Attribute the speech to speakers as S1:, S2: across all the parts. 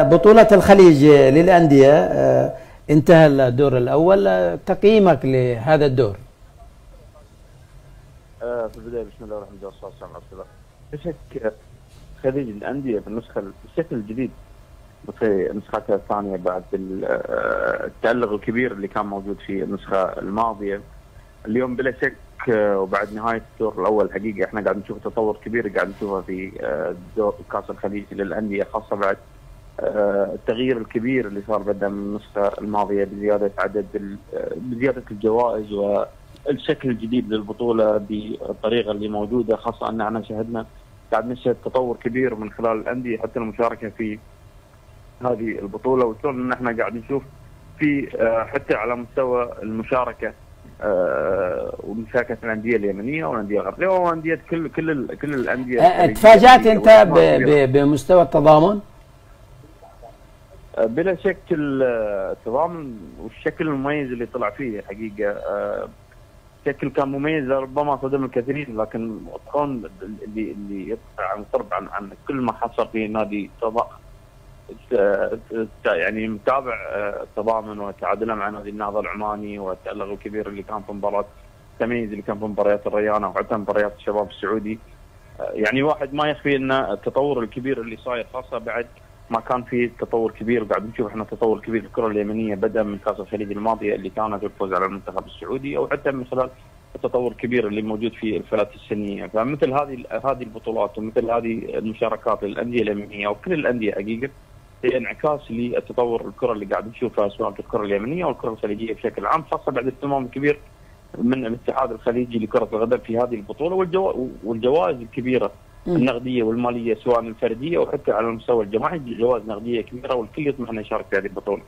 S1: بطولة الخليج للأندية انتهى الدور الأول، تقييمك لهذا الدور؟
S2: في البداية بسم الله الرحمن الرحيم والصلاة والسلام على رسول الله. بشك خليج الأندية بالشكل الجديد في نسختها الثانية بعد التألق الكبير اللي كان موجود في النسخة الماضية. اليوم بلا شك وبعد نهاية الدور الأول حقيقة احنا قاعد نشوف تطور كبير قاعد نشوفه في دور كأس الخليج للأندية، خاصة بعد التغيير الكبير اللي صار بدأ من النسخة الماضية بزيادة الجوائز والشكل الجديد للبطولة بالطريقة اللي موجودة، خاصة أن احنا شهدنا قاعد نشهد تطور كبير من خلال الأندية حتى المشاركة في هذه البطولة، وشلون ان احنا قاعد نشوف في حتى على مستوى المشاركة ومشاركة الأندية اليمنية والأندية الغربية وأندية كل الأندية.
S1: تفاجأت أنت بمستوى التضامن؟
S2: بلا شك التضامن والشكل المميز اللي طلع فيه حقيقة شكل كان مميز، ربما صدم الكثيرين، لكن الكون اللي يطلع عن قرب عن كل ما حصل في نادي يعني متابع التضامن وتعادله مع نادي النهضه العماني والتألق الكبير اللي كان في مباراه التمييز اللي كان في مباريات الريانه وحتى مباريات الشباب السعودي. يعني واحد ما يخفي ان التطور الكبير اللي صاير، خاصه بعد ما كان في تطور كبير وقاعد نشوف احنا تطور كبير في الكره اليمنيه، بدا من كاس الخليج الماضيه اللي كانت الفوز على المنتخب السعودي، او حتى من خلال التطور الكبير اللي موجود في الفئات السنيه. فمثل هذه البطولات ومثل هذه المشاركات للانديه اليمنيه وكل الانديه حقيقه هي انعكاس للتطور الكره اللي قاعد نشوفها سواء في الكره اليمنيه او الكره الخليجيه بشكل عام، خاصه بعد الاهتمام الكبير من الاتحاد الخليجي لكره القدم في هذه البطوله والجوائز الكبيره النقديه والماليه سواء الفرديه او حتى على المستوى الجماعي، جوائز نقديه كبيره والكل يطمح انه يشارك في هذه البطوله.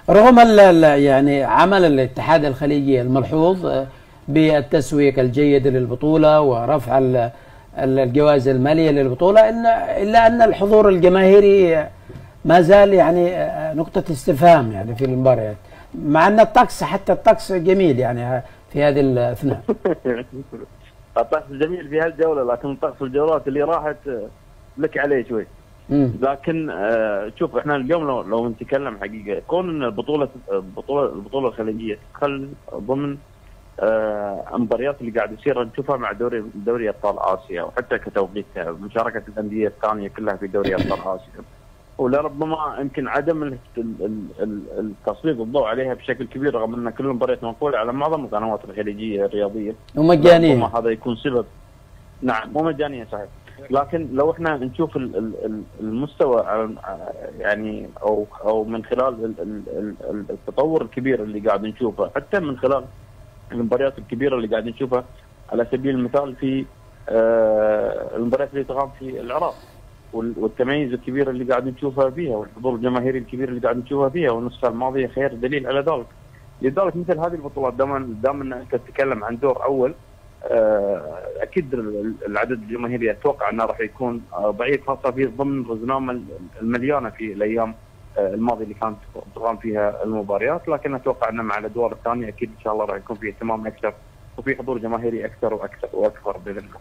S1: رغم يعني عمل الاتحاد الخليجي الملحوظ بالتسويق الجيد للبطوله ورفع الجوائز الماليه للبطوله، الا ان الحضور الجماهيري ما زال يعني نقطة استفهام يعني في المباريات، مع ان حتى الطقس جميل يعني في هذه الاثناء.
S2: الطقس جميل في هالجولة، لكن طقس الجولات اللي راحت لك عليه شوي. لكن شوف احنا اليوم لو نتكلم حقيقة كون ان البطولة الخليجية تدخل ضمن المباريات اللي قاعد يصير نشوفها مع دوري ابطال اسيا، وحتى كتوقيتها مشاركة الاندية الثانية كلها في دوري ابطال اسيا، ولربما يمكن عدم التسليط الضوء عليها بشكل كبير، رغم ان كل المباريات منقوله على معظم القنوات الخليجيه الرياضيه
S1: ومجانيه،
S2: ربما هذا يكون سبب. نعم مو مجانيه صحيح، لكن لو احنا نشوف المستوى يعني او من خلال التطور الكبير اللي قاعد نشوفه حتى من خلال المباريات الكبيره اللي قاعد نشوفها، على سبيل المثال في المباريات اللي تقام في العراق والتميز الكبير اللي قاعد نشوفها فيها والحضور الجماهيري الكبير اللي قاعد نشوفها فيها، والنسخه الماضيه خير دليل على ذلك. لذلك مثل هذه البطولات دام ان انت تتكلم عن دور اول، اكيد العدد الجماهيري اتوقع انه راح يكون ضعيف، خاصه في ضمن الرزنامه المليانه في الايام الماضيه اللي كانت تقام فيها المباريات، لكن اتوقع انه مع الادوار الثانيه اكيد ان شاء الله راح يكون في اهتمام اكثر وفي حضور جماهيري اكثر واكثر باذن الله.